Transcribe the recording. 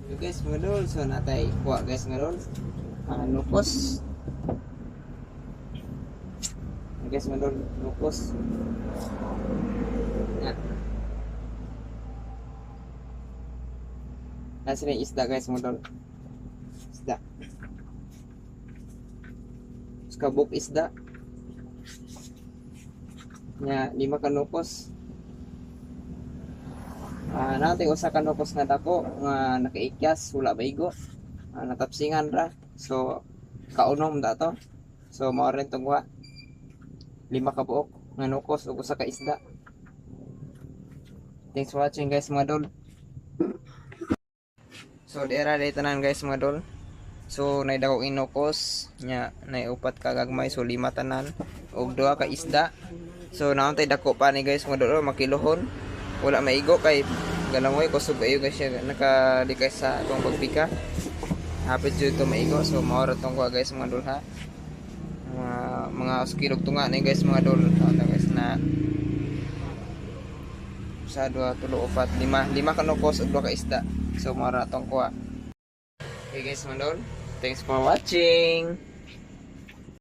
So guys mga dol, so natay kuha guys mga dol. Nukos. Guys mga dol, nukos. Yan. Nasa na yung isda guys mga dol. Isda. Kabuk isda. Nya 5 ka nukos. Natin usa ka nukos nga dako nga nakaikyas wala baigo. Natapsingan ra. So kaunom da to. So mao rin tong 5 ka buok nga nukos ug usa ka isda. Thanks for watching guys mga dol. So dira day tanan guys mga dol. So nay dako inukos nya nay 4 ka gagmay so 5 tanan ug 2 ka isda. So naon tay dako pa ni guys mga dol makilohon. Wala maigo kay galangoy kusog ayo guys siya nakalikay sa atong pagpika. Hapit jud to maigo so mao ra tong kuha guys mga dol ha. Mga skilog tunga ni guys mga dol. Guys na sa 2 3 4 5 ka nukos ug 2 ka isda. So mao ra tong kuha. Okay guys mga dol, thanks for watching.